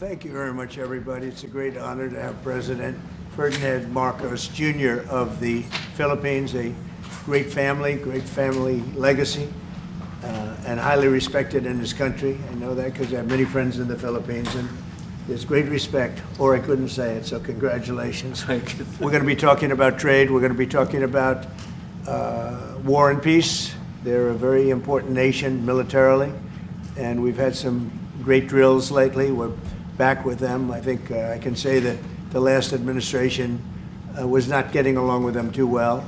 Thank you very much, everybody. It's a great honor to have President Ferdinand Marcos Jr. of the Philippines, a great family legacy, and highly respected in his country. I know that because I have many friends in the Philippines, and there's great respect, or I couldn't say it, so congratulations. Thank you. We're going to be talking about trade. We're going to be talking about war and peace. They're a very important nation militarily, and we've had some great drills lately. We're back with them. I think I can say that the last administration was not getting along with them too well.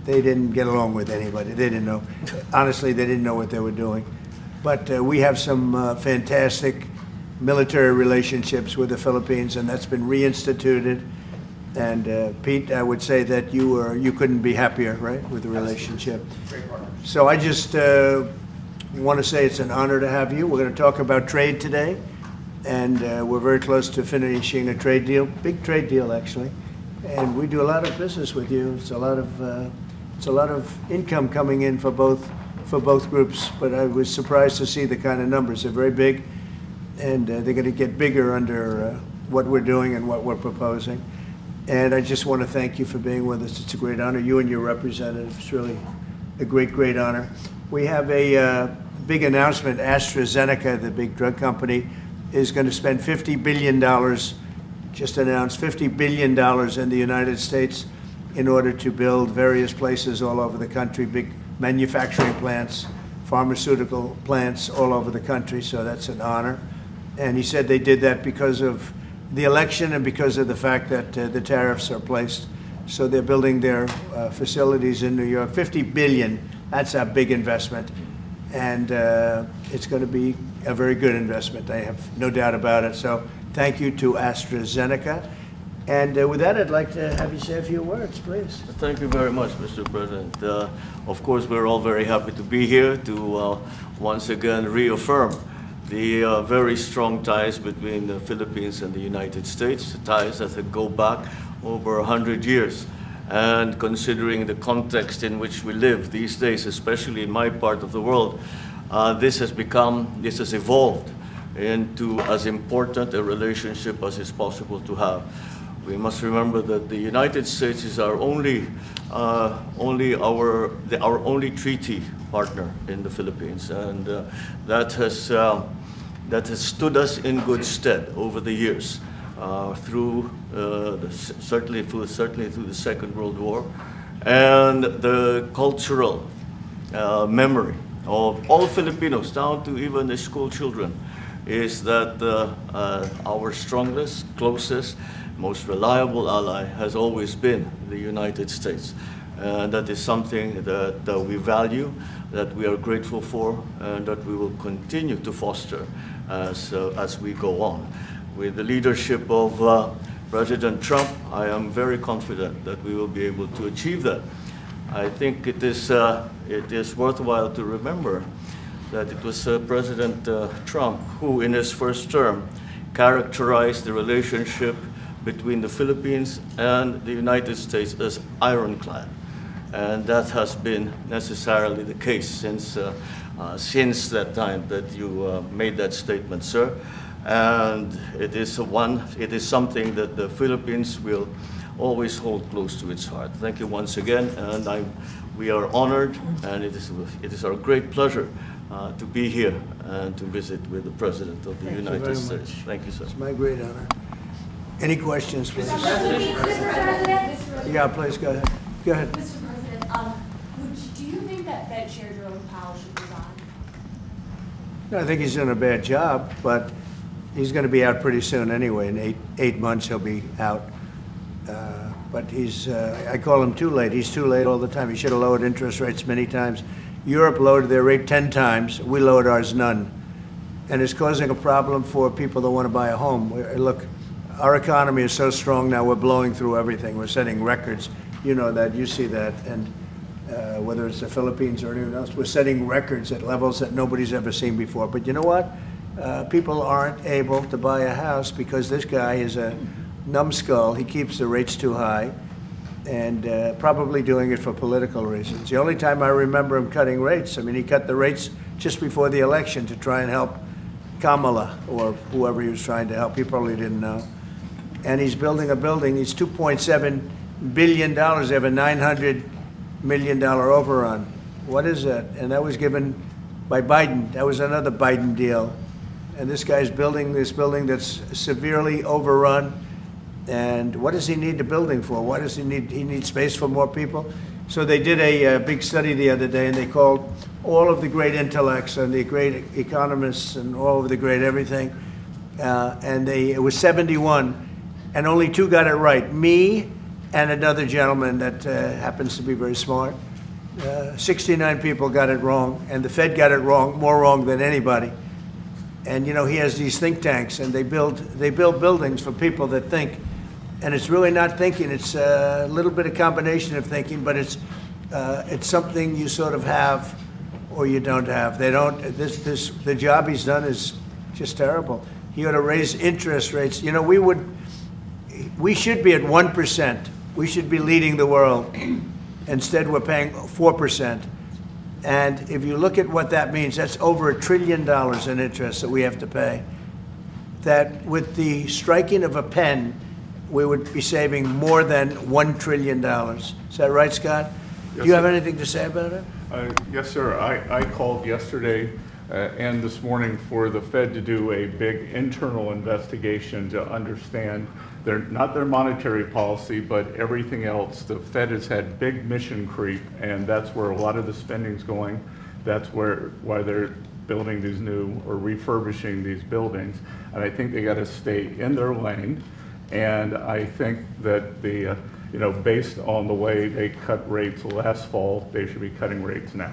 They didn't get along with anybody. They didn't know. Honestly, they didn't know what they were doing. But we have some fantastic military relationships with the Philippines, and that's been reinstituted. And Pete, I would say that you couldn't be happier, right, with the relationship. So I just want to say it's an honor to have you. We're going to talk about trade today, and we're very close to finishing a trade deal, big trade deal actually. And we do a lot of business with you. It's a lot of income coming in for both groups. But I was surprised to see the kind of numbers. They're very big, and they're going to get bigger under what we're doing and what we're proposing. And I just want to thank you for being with us. It's a great honor. You and your representative. It's really a great honor. We have a big announcement. AstraZeneca, the big drug company, is going to spend $50 billion, just announced $50 billion in the United States in order to build various places all over the country, big manufacturing plants, pharmaceutical plants all over the country. So that's an honor. And he said they did that because of the election and because of the fact that the tariffs are placed. So they're building their facilities in New York. $50 billion, that's a big investment. And it's going to be a very good investment. I have no doubt about it. So thank you to AstraZeneca. And with that, I'd like to have you say a few words, please. Thank you very much, Mr. President. Of course, we're all very happy to be here to once again reaffirm the very strong ties between the Philippines and the United States, ties that go back over 100 years. And considering the context in which we live these days, especially in my part of the world, this has evolved into as important a relationship as is possible to have. We must remember that the United States is our only treaty partner in the Philippines, and that has stood us in good stead over the years, certainly through the Second World War, and the cultural memory of all Filipinos, down to even the school children, is that our strongest, closest, most reliable ally has always been the United States. And that is something that we value, that we are grateful for, and that we will continue to foster as we go on. With the leadership of President Trump, I am very confident that we will be able to achieve that. I think it is worthwhile to remember that it was President Trump who, in his first term, characterized the relationship between the Philippines and the United States as ironclad. And that has been necessarily the case since that time that you made that statement, sir. And it is something that the Philippines will always hold close to its heart. Thank you once again, and we are honored, and it is our great pleasure to be here and to visit with the President of the United States. Thank you, sir. It's my great honor. Any questions, please? Mr. President? Yeah, please, go ahead. Go ahead. Mr. President, do you think that Fed Chair Jerome Powell should resign? No, I think he's doing a bad job, but he's going to be out pretty soon anyway. In eight months, he'll be out. But I call him too late. He's too late all the time. He should have lowered interest rates many times. Europe lowered their rate 10 times. We lowered ours none. And it's causing a problem for people that want to buy a home. Look, our economy is so strong now, we're blowing through everything. We're setting records. You know that, you see that. And whether it's the Philippines or anyone else, we're setting records at levels that nobody's ever seen before. But you know what? People aren't able to buy a house because this guy is a numbskull. He keeps the rates too high, and probably doing it for political reasons. The only time I remember him cutting rates, I mean, he cut the rates just before the election to try and help Kamala, or whoever he was trying to help. He probably didn't know. And he's building a building. He's $2.7 billion. They have a $900 million overrun. What is that? And that was given by Biden. That was another Biden deal. And this guy's building this building that's severely overrun. And what does he need the building for? What does he need? He needs space for more people. So they did a big study the other day, and they called all of the great intellects and the great economists and all of the great everything. And it was 71, and only 2 got it right. Me and another gentleman that happens to be very smart. 69 people got it wrong, and the Fed got it wrong, more wrong than anybody. And you know, he has these think tanks, and they build buildings for people that think. And it's really not thinking. It's a little bit of combination of thinking, but it's something you sort of have or you don't have. They don't. The job he's done is just terrible. He ought to raise interest rates. You know, we should be at 1%. We should be leading the world. Instead, we're paying 4%. And if you look at what that means, that's over $1 trillion in interest that we have to pay. That with the striking of a pen, we would be saving more than $1 trillion. Is that right, Scott? Yes, Do you have sir. anything to say about it? Yes, sir. I called yesterday and this morning for the Fed to do a big internal investigation to understand not their monetary policy, but everything else. The Fed has had big mission creep, and that's where a lot of the spending's going. That's why they're building these new or refurbishing these buildings. And I think they got to stay in their lane. And I think that based on the way they cut rates last fall, they should be cutting rates now.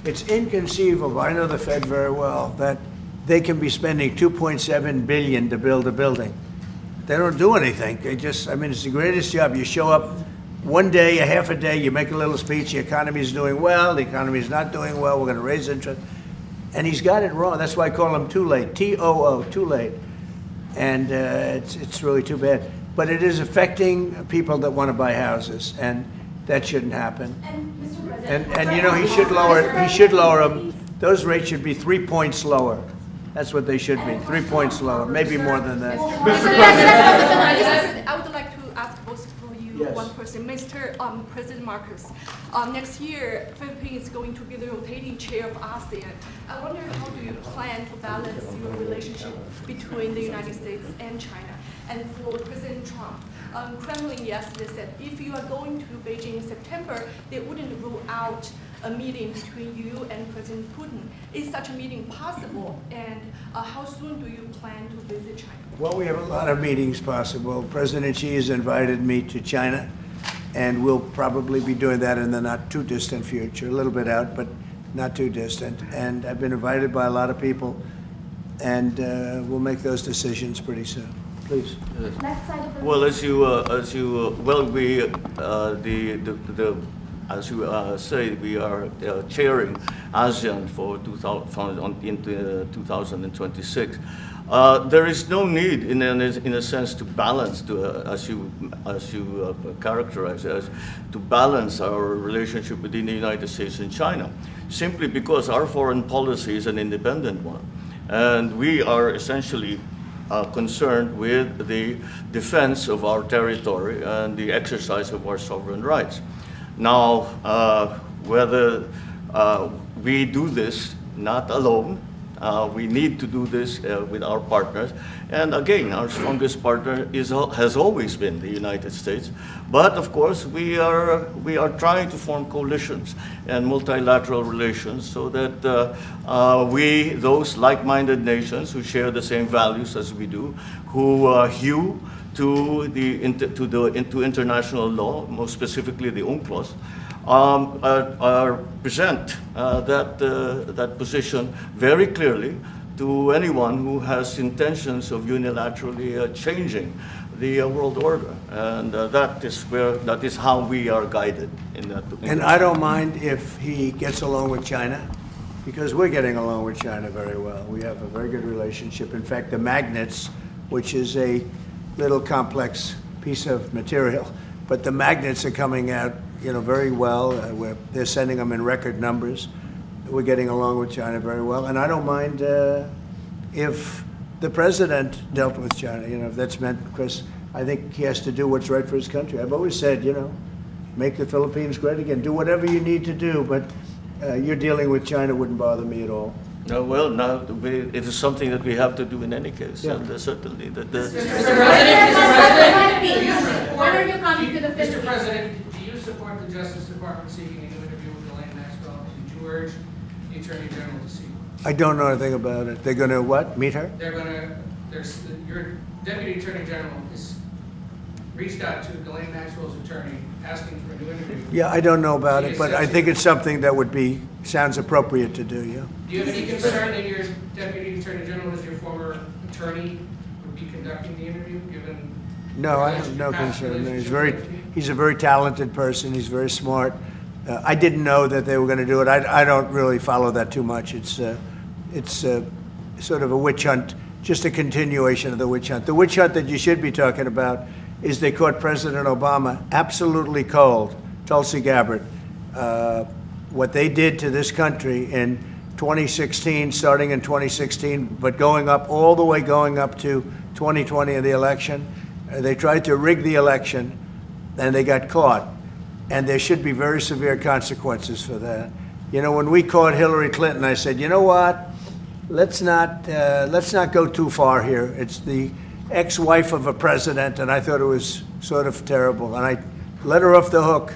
It's inconceivable, I know the Fed very well, that they can be spending $2.7 billion to build a building. They don't do anything. It's the greatest job. You show up one day, a half a day, you make a little speech, the economy's doing well, the economy's not doing well, we're going to raise interest. And he's got it wrong. That's why I call him too late, T-O-O, too late. And it's really too bad. But it is affecting people that want to buy houses, and that shouldn't happen. And Mr. President. And you know, he should lower them. Those rates should be 3 points lower. That's what they should be, 3 points lower, maybe more than that. I would like to ask both of you Yes. one person. Mr. President Marcos, next year, Philippines is going to be the rotating chair of ASEAN. I wonder how do you plan to balance your relationship between the United States and China? And for President Trump, Kremlin yesterday said if you are going to Beijing in September, they wouldn't rule out a meeting between you and President Putin. Is such a meeting possible? And how soon do you plan to visit China? Well, we have a lot of meetings possible. President Xi has invited me to China, and we'll probably be doing that in the not too distant future, a little bit out, but not too distant. And I've been invited by a lot of people, and we'll make those decisions pretty soon. Please. Left side of the Well, as you say, we are chairing ASEAN for 2026. There is no need, in a sense, to balance, as you characterize as, to balance our relationship between the United States and China, simply because our foreign policy is an independent one, and we are essentially concerned with the defense of our territory and the exercise of our sovereign rights. Now, whether we do this not alone, we need to do this with our partners. And again, our strongest partner has always been the United States. But of course, we are trying to form coalitions and multilateral relations so that those like-minded nations who share the same values as we do, who hew to international law, most specifically the UNCLOS, present that position very clearly to anyone who has intentions of unilaterally changing the world order, and that is how we are guided in that. And I don't mind if he gets along with China, because we're getting along with China very well. We have a very good relationship. In fact, the magnets, which is a little complex piece of material, but the magnets are coming out, very well. They're sending them in record numbers. We're getting along with China very well, and I don't mind if the president dealt with China, if that's meant, because I think he has to do what's right for his country. I've always said, make the Philippines great again. Do whatever you need to do, but you're dealing with China wouldn't bother me at all. No, well, now it is something that we have to do in any case, Yeah. and certainly that. What are your comments to the Mr. Philippines? President, do you support the Justice Department seeking a new interview with Ghislaine Maxwell? Did you urge the Attorney General to seek? I don't know anything about it. They're going to what? Meet her? Your Deputy Attorney General has reached out to Ghislaine Maxwell's attorney asking for a new interview. Yeah, I don't know about it, but I think it's something that sounds appropriate to do, yeah. Do you have any concern that your Deputy Attorney General, as your former attorney, would be conducting the interview, given? No, I have no concern. He's a very talented person. He's very smart. I didn't know that they were going to do it. I don't really follow that too much. It's sort of a witch hunt, just a continuation of the witch hunt. The witch hunt that you should be talking about is they caught President Obama absolutely cold, Tulsi Gabbard. What they did to this country in 2016, starting in 2016, but going up to 2020 in the election, they tried to rig the election, and they got caught. And there should be very severe consequences for that. When we caught Hillary Clinton, I said, you know what? Let's not go too far here. It's the ex-wife of a president, and I thought it was sort of terrible. And I let her off the hook,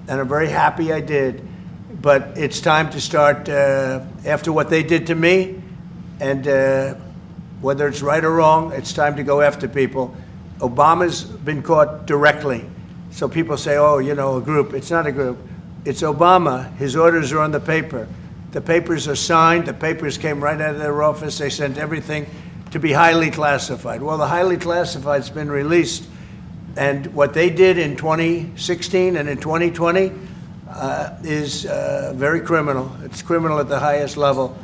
and I'm very happy I did. But it's time to start, after what they did to me, and whether it's right or wrong, it's time to go after people. Obama's been caught directly. So people say, oh, a group. It's not a group. It's Obama. His orders are on the paper. The papers are signed. The papers came right out of their office. They sent everything to be highly classified. Well, the highly classified's been released. And what they did in 2016 and in 2020 is very criminal. It's criminal at the highest level.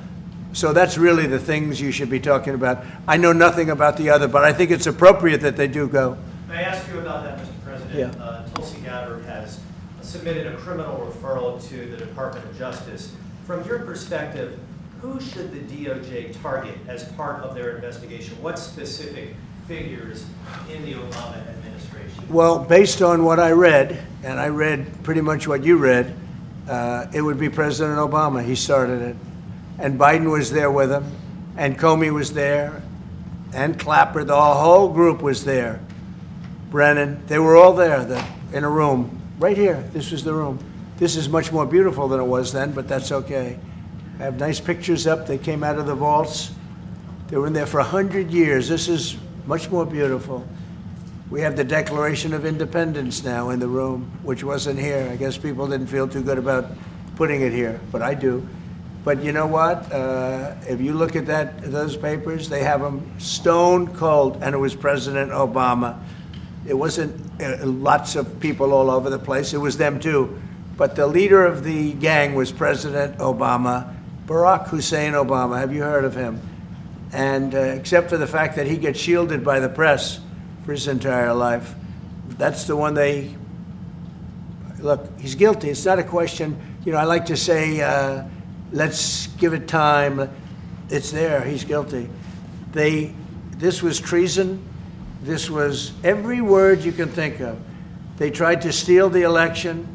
So that's really the things you should be talking about. I know nothing about the other, but I think it's appropriate that they do go. May I ask you about that, Mr. President? Yeah. Tulsi Gabbard has submitted a criminal referral to the Department of Justice. From your perspective, who should the DOJ target as part of their investigation? What specific figures in the Obama administration? Well, based on what I read, and I read pretty much what you read, it would be President Obama. He started it. And Biden was there with him, and Comey was there, and Clapper. The whole group was there. Brennan, they were all there in a room. Right here, this was the room. This is much more beautiful than it was then, but that's okay. I have nice pictures up. They came out of the vaults. They were in there for 100 years. This is much more beautiful. We have the Declaration of Independence now in the room, which wasn't here. I guess people didn't feel too good about putting it here, but I do. But you know what? If you look at those papers, they have them stone cold, and it was President Obama. It wasn't lots of people all over the place. It was them too. But the leader of the gang was President Obama, Barack Hussein Obama. Have you heard of him? And except for the fact that he gets shielded by the press for his entire life, that's the one look, he's guilty. It's not a question. I like to say, let's give it time. It's there. He's guilty. This was treason. This was every word you can think of. They tried to steal the election.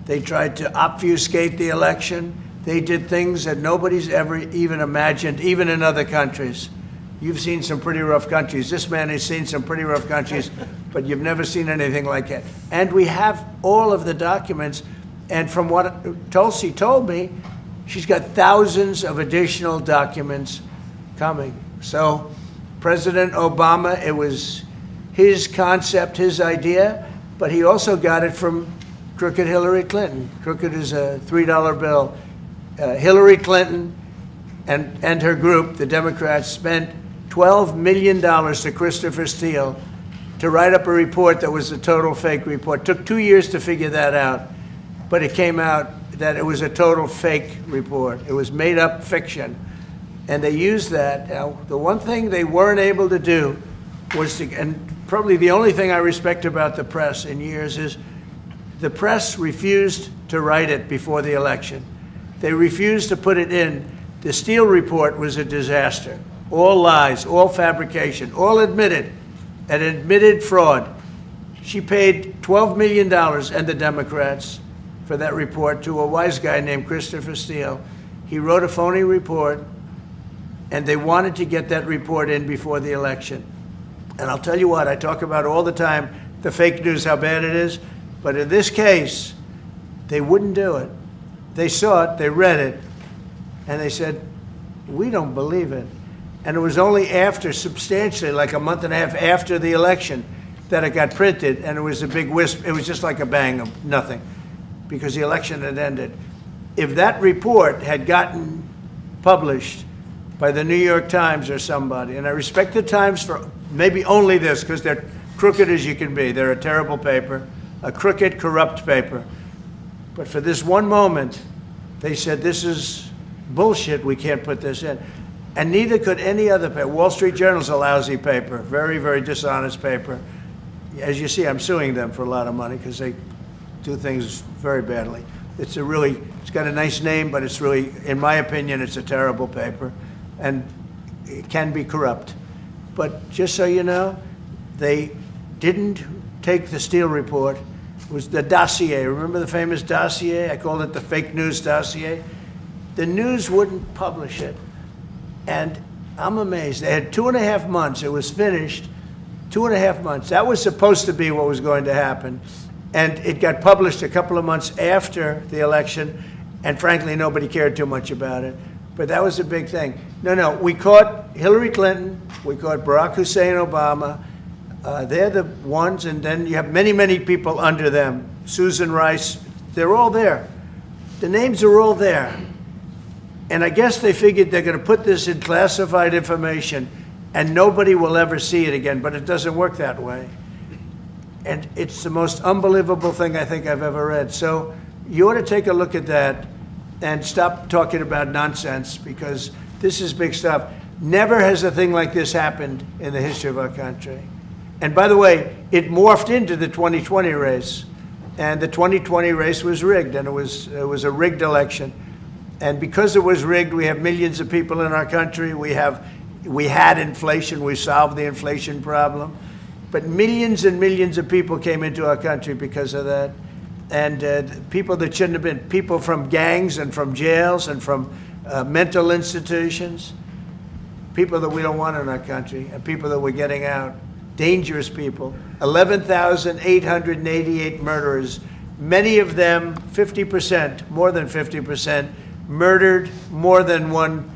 They tried to obfuscate the election. They did things that nobody's ever even imagined, even in other countries. You've seen some pretty rough countries. This man has seen some pretty rough countries, but you've never seen anything like it. And we have all of the documents. And from what Tulsi told me, she's got thousands of additional documents coming. So President Obama, it was his concept, his idea, but he also got it from crooked Hillary Clinton. Crooked is a $3 bill. Hillary Clinton and her group, the Democrats, spent $12 million to Christopher Steele to write up a report that was a total fake report. Took 2 years to figure that out, but it came out that it was a total fake report. It was made up fiction. And they used that. Now, the one thing they weren't able to do was and probably the only thing I respect about the press in years is the press refused to write it before the election. They refused to put it in. The Steele report was a disaster. all lies, all fabrication, all admitted, an admitted fraud. She paid $12 million, and the Democrats, for that report to a wise guy named Christopher Steele. He wrote a phony report, and they wanted to get that report in before the election. And I'll tell you what, I talk about all the time, the fake news, how bad it is. But in this case, they wouldn't do it. They saw it, they read it, and they said, we don't believe it. And it was only after, substantially, like a month and a half after the election, that it got printed, and it was a big wisp. It was just like a bang of nothing, because the election had ended. If that report had gotten published by the New York Times or somebody, and I respect the Times for maybe only this, because they're crooked as you can be. They're a terrible paper, a crooked, corrupt paper. But for this one moment, they said, this is bullshit, we can't put this in. And neither could any other paper. Wall Street Journal's a lousy paper, very, very dishonest paper. As you see, I'm suing them for a lot of money because they do things very badly. It's got a nice name, but it's really, in my opinion, it's a terrible paper. And it can be corrupt. But just so you know, they didn't take the Steele report. It was the dossier. Remember the famous dossier? I called it the fake news dossier. The news wouldn't publish it. And I'm amazed. They had 2.5 months. It was finished. 2.5 months. That was supposed to be what was going to happen. And it got published a couple of months after the election. And frankly, nobody cared too much about it. But that was a big thing. No, we caught Hillary Clinton. We caught Barack Hussein Obama. They're the ones. And then you have many, many people under them. Susan Rice. They're all there. The names are all there. And I guess they figured they're going to put this in classified information and nobody will ever see it again, but it doesn't work that way. And it's the most unbelievable thing I think I've ever read. So you ought to take a look at that and stop talking about nonsense, because this is big stuff. Never has a thing like this happened in the history of our country. And by the way, it morphed into the 2020 race. And the 2020 race was rigged, and it was a rigged election. And because it was rigged, we have millions of people in our country. We had inflation. We solved the inflation problem. But millions and millions of people came into our country because of that. And people that shouldn't have been, people from gangs and from jails and from mental institutions, people that we don't want in our country, and people that we're getting out, dangerous people. 11,888 murderers, many of them 50%, more than 50%, murdered more than one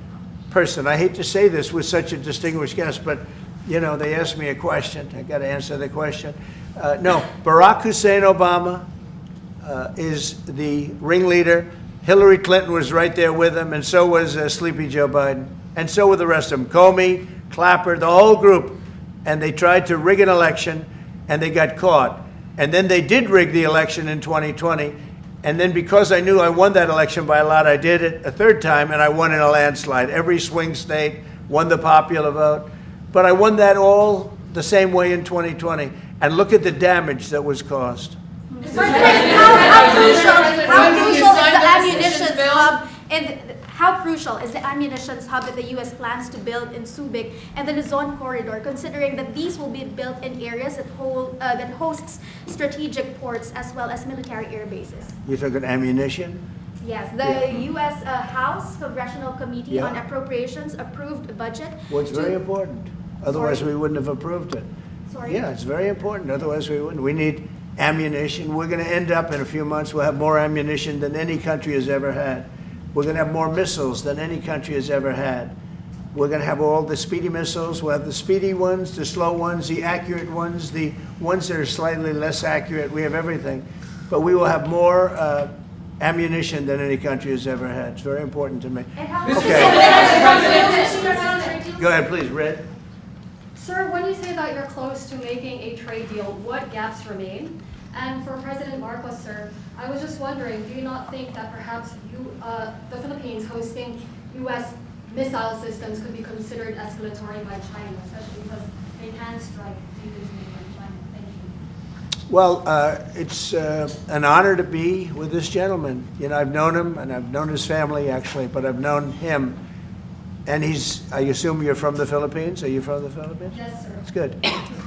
person. I hate to say this with such a distinguished guest, but you know, they asked me a question. I got to answer the question. No, Barack Hussein Obama is the ringleader. Hillary Clinton was right there with him, and so was Sleepy Joe Biden, and so were the rest of them. Comey, Clapper, the whole group. And they tried to rig an election, and they got caught. And then they did rig the election in 2020. And then because I knew I won that election by a lot, I did it a third time, and I won in a landslide. Every swing state won the popular vote. But I won that all the same way in 2020. And look at the damage that was caused. How crucial is the ammunition hub that the U.S. plans to build in Subic and the Luzon corridor, considering that these will be built in areas that hosts strategic ports as well as military air bases? You're talking ammunition? Yes, the U.S. House Congressional Committee on Appropriations approved a budget. Well, it's very important. Otherwise, we wouldn't have approved it. Sorry? Yeah, it's very important. Otherwise, we wouldn't. We need ammunition. We're going to end up in a few months, we'll have more ammunition than any country has ever had. We're going to have more missiles than any country has ever had. We're going to have all the speedy missiles. We'll have the speedy ones, the slow ones, the accurate ones, the ones that are slightly less accurate. We have everything. But we will have more ammunition than any country has ever had. It's very important to me. Okay. Go ahead, please, Red. Sir, when you say that you're close to making a trade deal, what gaps remain? And for President Marcos, sir, I was just wondering, do you not think that perhaps the Philippines hosting U.S. missile systems could be considered escalatory by China, especially because they can strike defensively by China? Thank you. Well, it's an honor to be with this gentleman. You know, I've known him, and I've known his family, actually, but I've known him. And I assume you're from the Philippines? Are you from the Philippines? Yes, sir. That's good.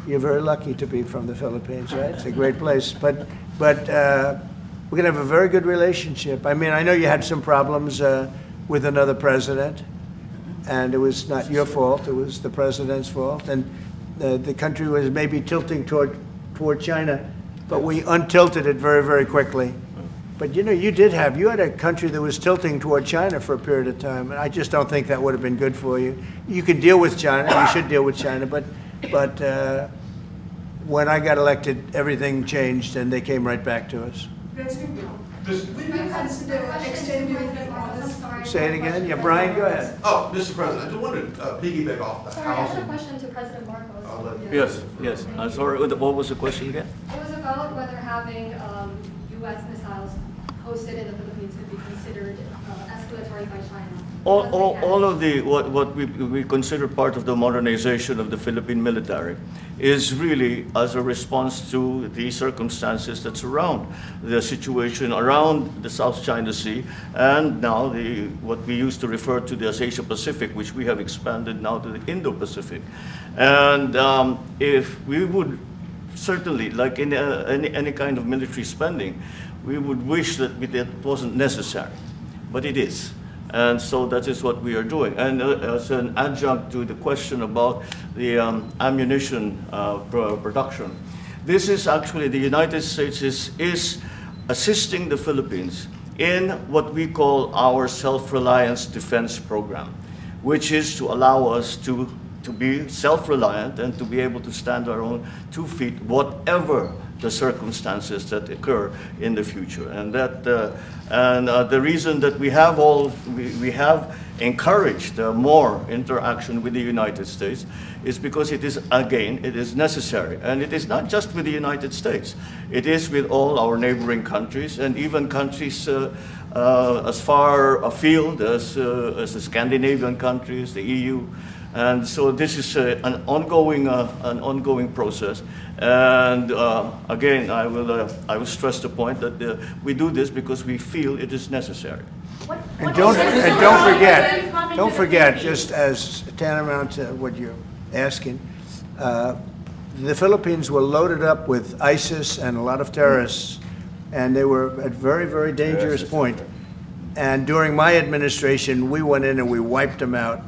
You're very lucky to be from the Philippines, right? It's a great place. But we're going to have a very good relationship. I mean, I know you had some problems with another president, and it was not your fault. It was the president's fault. And the country was maybe tilting toward China, but we untilted it very, very quickly. But you had a country that was tilting toward China for a period of time, and I just don't think that would have been good for you. You can deal with China, you should deal with China, but when I got elected, everything changed, and they came right back to us. Say it again? Yeah, Brian, go ahead. Oh, Mr. President, I just wanted to piggyback off the Sorry, I have a housing. question to President Marcos. Yes. I'm sorry, what was the question again? It was about whether having U.S. missiles hosted in the Philippines could be considered escalatory by China. All of what we consider part of the modernization of the Philippine military is really as a response to the circumstances that surround the situation around the South China Sea and now what we used to refer to as Asia Pacific, which we have expanded now to the Indo-Pacific. And if we would certainly, like in any kind of military spending, we would wish that it wasn't necessary, but it is. And so that is what we are doing. And as an adjunct to the question about the ammunition production, this is actually the United States is assisting the Philippines in what we call our self-reliance defense program, which is to allow us to be self-reliant and to be able to stand our own 2 feet, whatever the circumstances that occur in the future. And the reason that we have encouraged more interaction with the United States is because it is necessary. And it is not just with the United States. It is with all our neighboring countries and even countries as far afield as the Scandinavian countries, the EU. And so this is an ongoing process. And again, I will stress the point that we do this because we feel it is necessary. And don't forget, just as tantamount to what you're asking, the Philippines were loaded up with ISIS and a lot of terrorists, and they were at very, very dangerous point. And during my administration, we went in and we wiped them out,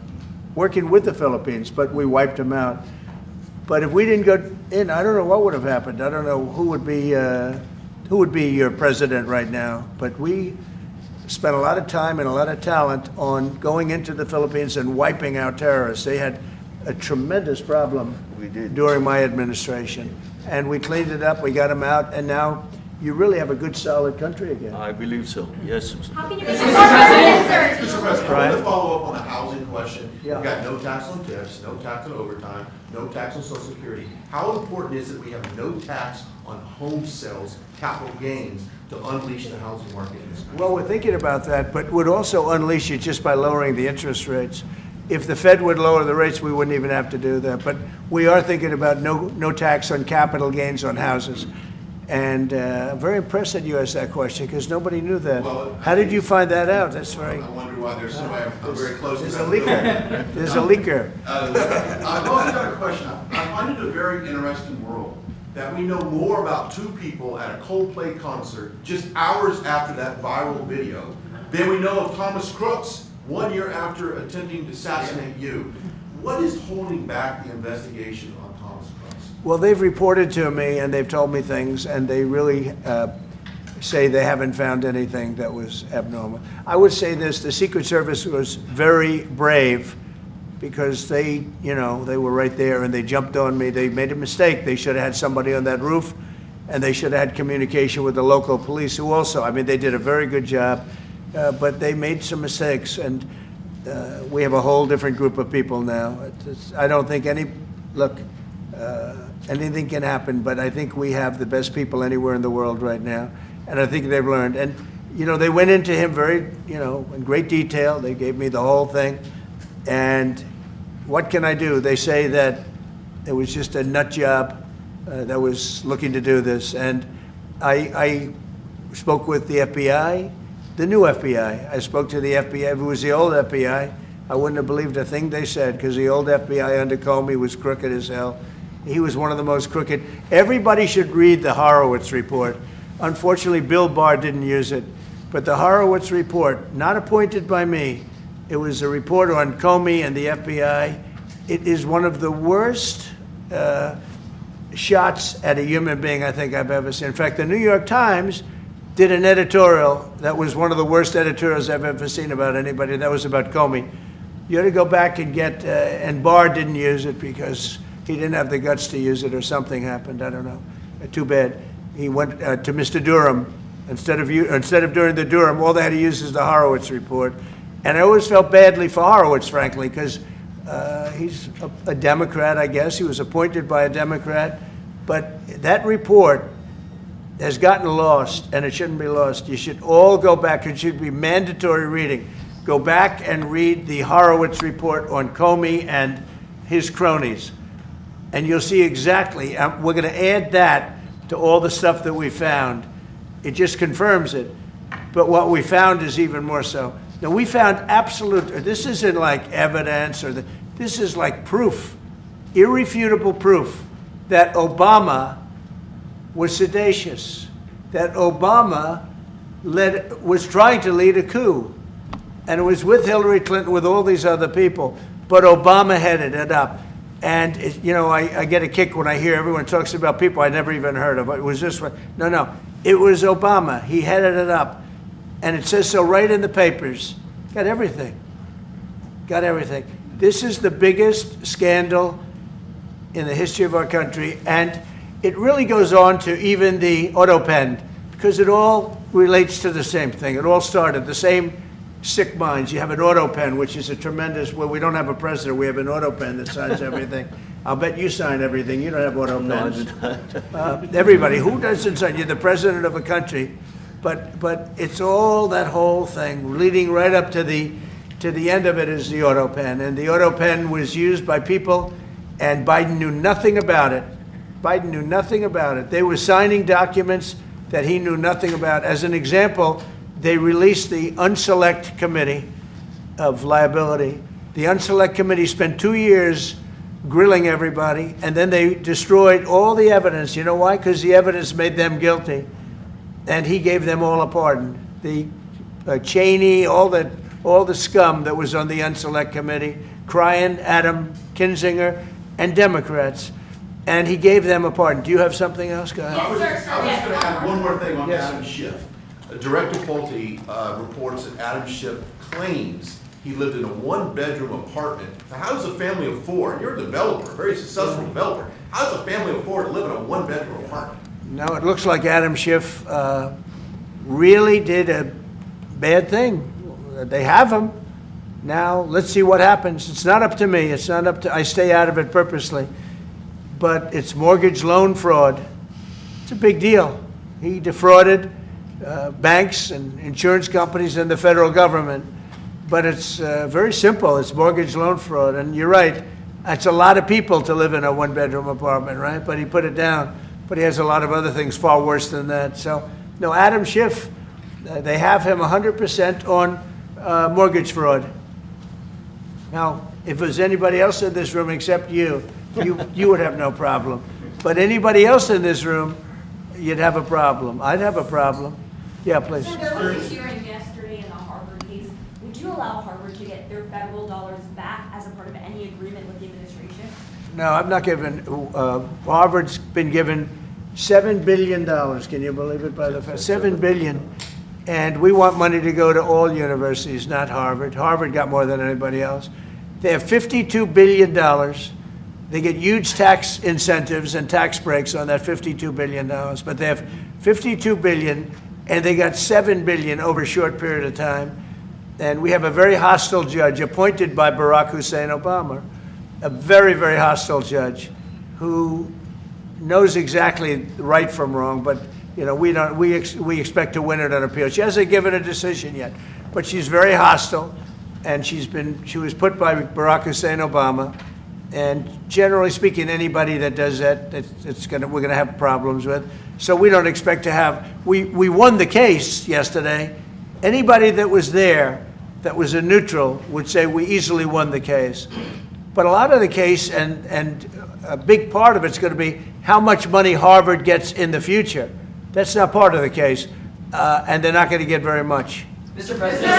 working with the Philippines, but we wiped them out. But if we didn't go in, I don't know what would have happened. I don't know who would be your president right now. But we spent a lot of time and a lot of talent on going into the Philippines and wiping out terrorists. They had a tremendous problem during my administration. And we cleaned it up, we got them out, and now you really have a good, solid country again. I believe so, yes. How can you Mr. President, I want to follow up on the housing question. Yeah. We've got no tax on tips, no tax on overtime, no tax on Social Security. How important is it we have no tax on home sales, capital gains, to unleash the housing market in this country? Well, we're thinking about that, but would also unleash it just by lowering the interest rates. If the Fed would lower the rates, we wouldn't even have to do that. But we are thinking about no tax on capital gains on houses. And I'm very impressed that you asked that question because nobody knew that. Well, how did you find that out? That's very. I wonder why there's somebody I'm very close to. There's a leaker. There's a leaker. I've also got a question. I find it a very interesting world that we know more about two people at a Coldplay concert just hours after that viral video than we know of Thomas Crooks 1 year after attempting to assassinate you. What is holding back the investigation on Thomas Crooks? Well, they've reported to me and they've told me things, and they really say they haven't found anything that was abnormal. I would say this: the Secret Service was very brave because they were right there and they jumped on me. They made a mistake. They should have had somebody on that roof, and they should have had communication with the local police, who also, they did a very good job, but they made some mistakes, and we have a whole different group of people now. I don't think anything can happen, but I think we have the best people anywhere in the world right now, and I think they've learned. And they went into him very, in great detail. They gave me the whole thing, and what can I do? They say that it was just a nut job that was looking to do this, and I spoke with the FBI, the new FBI. I spoke to the FBI, who was the old FBI, I wouldn't have believed a thing they said, because the old FBI under Comey was crooked as hell. He was one of the most crooked. Everybody should read the Horowitz report. Unfortunately, Bill Barr didn't use it. But the Horowitz report, not appointed by me, it was a report on Comey and the FBI. It is one of the worst shots at a human being I think I've ever seen. In fact, the New York Times did an editorial that was one of the worst editorials I've ever seen about anybody. That was about Comey. You ought to go back and get, and Barr didn't use it because he didn't have the guts to use it, or something happened, I don't know. Too bad. He went to Mr. Durham. Instead of doing the Durham, all they had to use is the Horowitz report. And I always felt badly for Horowitz, frankly, because he's a Democrat, I guess. He was appointed by a Democrat. But that report has gotten lost, and it shouldn't be lost. You should all go back. It should be mandatory reading. Go back and read the Horowitz report on Comey and his cronies. And you'll see exactly, we're going to add that to all the stuff that we found. It just confirms it. But what we found is even more so. Now, we found absolute, this isn't like evidence, this is like proof, irrefutable proof that Obama was seditious, that Obama was trying to lead a coup. And it was with Hillary Clinton, with all these other people. But Obama headed it up. And, I get a kick when I hear everyone talks about people I never even heard of. It was this one. No. It was Obama. He headed it up. And it says so right in the papers. Got everything. This is the biggest scandal in the history of our country. And it really goes on to even the auto pen, because it all relates to the same thing. It all started, the same sick minds. You have an auto pen, which is a tremendous, well, we don't have a president. We have an auto pen that signs everything. I'll bet you sign everything. You don't have auto pens. No, everybody. Who doesn't sign? You're the president of a country. But it's all that whole thing, leading right up to the end of it is the auto pen. And the auto pen was used by people, and Biden knew nothing about it. They were signing documents that he knew nothing about. As an example, they released the Unselect Committee of Liability. The Unselect Committee spent 2 years grilling everybody, and then they destroyed all the evidence. You know why? Because the evidence made them guilty. And he gave them all a pardon. The Cheney, all the scum that was on the Unselect Committee, Cryan, Adam Kinzinger, and Democrats. And he gave them a pardon. Do you have something else? Go ahead. I was just going to add one more thing on Adam Schiff. Director Pulte reports that Adam Schiff claims he lived in a one-bedroom apartment. Now, how does a family of four, and you're a developer, a very successful developer, how does a family of four live in a one-bedroom apartment? No, it looks like Adam Schiff really did a bad thing. They have him. Now, let's see what happens. It's not up to me. I stay out of it purposely. But it's mortgage loan fraud. It's a big deal. He defrauded banks and insurance companies and the federal government. But it's very simple. It's mortgage loan fraud. And you're right. It's a lot of people to live in a one-bedroom apartment, right? But he put it down. But he has a lot of other things far worse than that. So, no, Adam Schiff, they have him 100% on mortgage fraud. Now, if there's anybody else in this room except you would have no problem. But anybody else in this room, you'd have a problem. I'd have a problem. Yeah, please. So there was a hearing yesterday in the Harvard case. Would you allow Harvard to get their federal dollars back as a part of any agreement with the administration? No, I'm not giving. Harvard's been given $7 billion. Can you believe it? By the $7 billion, and we want money to go to all universities, not Harvard. Harvard got more than anybody else. They have $52 billion. They get huge tax incentives and tax breaks on that $52 billion. But they have $52 billion, and they got $7 billion over a short period of time. And we have a very hostile judge appointed by Barack Hussein Obama, a very, very hostile judge who knows exactly right from wrong, but we expect to win it on appeal. She hasn't given a decision yet, but she's very hostile, and she was put by Barack Hussein Obama, and generally speaking, anybody that does that, we're gonna have problems with. So we don't expect to have. We won the case yesterday. Anybody that was there that was a neutral would say we easily won the case. But a lot of the case, and a big part of it's going to be how much money Harvard gets in the future. That's not part of the case, and they're not going to get very much. Mr. President,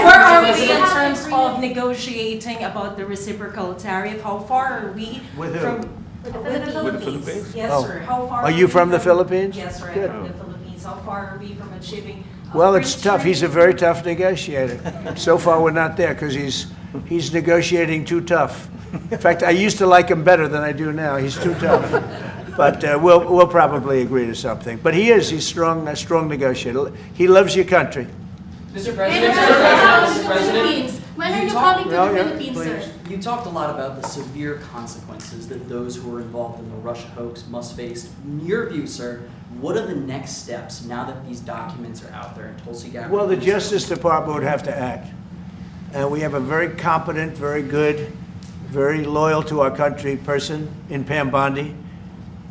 where are we in terms of negotiating about the reciprocal tariff? How far are we With who? from With the Philippines? Yes, Oh. sir. How far Are you we from the Philippines? Yes, sir. Good. I'm from the Philippines. How far are we from achieving? Well, it's free tough. He's a trade? very tough negotiator. So far, we're not there because he's negotiating too tough. In fact, I used to like him better than I do now. He's too tough. But we'll probably agree to something. But he's strong, a strong negotiator. He loves your country. Mr. And President, Mr. Mr. President, Philippines. When are you talk- coming to Well, the yeah, Philippines, please. sir? You talked a lot about the severe consequences that those who were involved in the Russia hoax must face. In your view, sir, what are the next steps now that these documents are out there in Tulsi Gabbard? Well, the Justice Department would have to act. And we have a very competent, very good, very loyal to our country person in Pam Bondi,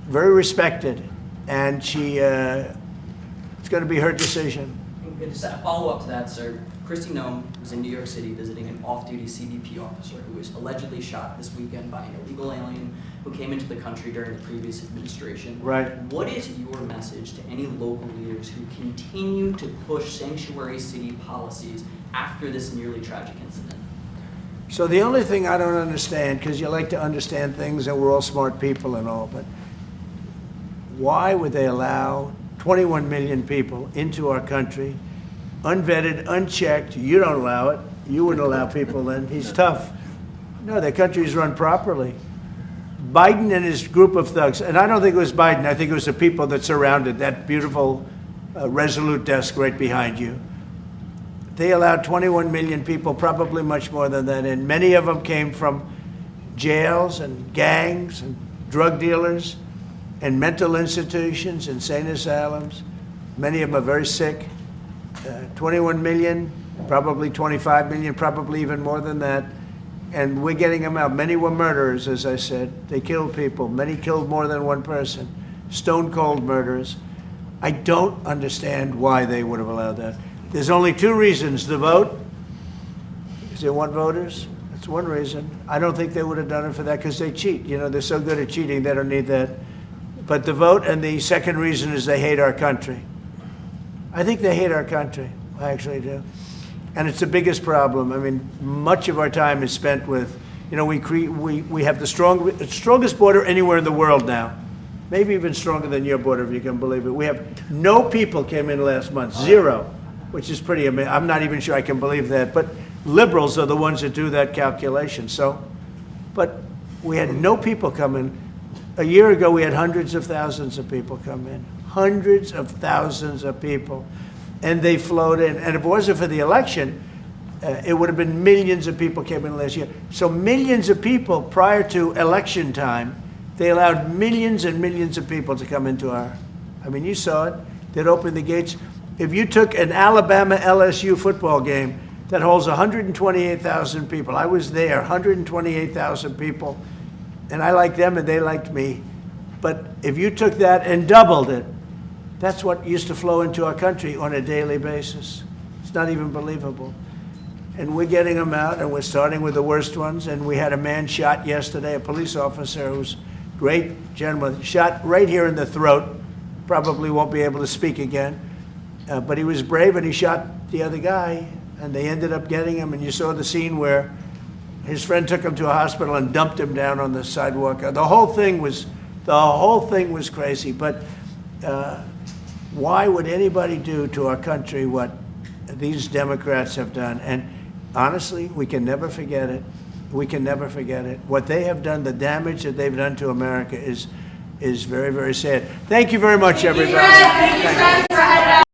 very respected. And it's going to be her decision. Just a follow-up to that, sir. Kristi Noem was in New York City visiting an off-duty CBP officer who was allegedly shot this weekend by an illegal alien who came into the country during the previous administration. Right. What is your message to any local leaders who continue to push sanctuary city policies after this nearly tragic incident? So the only thing I don't understand, because you like to understand things and we're all smart people and all, but why would they allow 21 million people into our country, unvetted, unchecked? You don't allow it. You wouldn't allow people then. He's tough. No, their country's run properly. Biden and his group of thugs, and I don't think it was Biden, I think it was the people that surrounded that beautiful Resolute desk right behind you. They allowed 21 million people, probably much more than that, and many of them came from jails and gangs and drug dealers and mental institutions, insane asylums. Many of them are very sick. 21 million, probably 25 million, probably even more than that. And we're getting them out. Many were murderers, as I said. They killed people. Many killed more than one person. Stone cold murderers. I don't understand why they would have allowed that. There's only two reasons. The vote, because they want voters. That's one reason. I don't think they would have done it for that because they cheat. You know, they're so good at cheating, they don't need that. But the vote, and the second reason is they hate our country. I think they hate our country. I actually do. And it's the biggest problem. I mean, much of our time is spent with, you know, we have the strongest border anywhere in the world now. Maybe even stronger than your border, if you can believe it. We have no people came in last month, zero, which is pretty amazing. I'm not even sure I can believe that. But liberals are the ones that do that calculation. So, but we had no people come in. A year ago, we had hundreds of thousands of people come in. Hundreds of thousands of people. And they flowed in. And if it wasn't for the election, it would have been millions of people came in last year. So millions of people prior to election time, they allowed millions and millions of people to come into our, I mean, you saw it. They'd open the gates. If you took an Alabama-LSU football game that holds 128,000 people, I was there, 128,000 people, and I liked them and they liked me. But if you took that and doubled it, that's what used to flow into our country on a daily basis. It's not even believable. And we're getting them out, and we're starting with the worst ones. And we had a man shot yesterday, a police officer who's a great gentleman, shot right here in the throat. Probably won't be able to speak again. But he was brave, and he shot the other guy, and they ended up getting him. And you saw the scene where his friend took him to a hospital and dumped him down on the sidewalk. The whole thing was crazy. But why would anybody do to our country what these Democrats have done? And honestly, we can never forget it. We can never forget it. What they have done, the damage that they've done to America is very, very sad. Thank you very much, everybody. Thank you,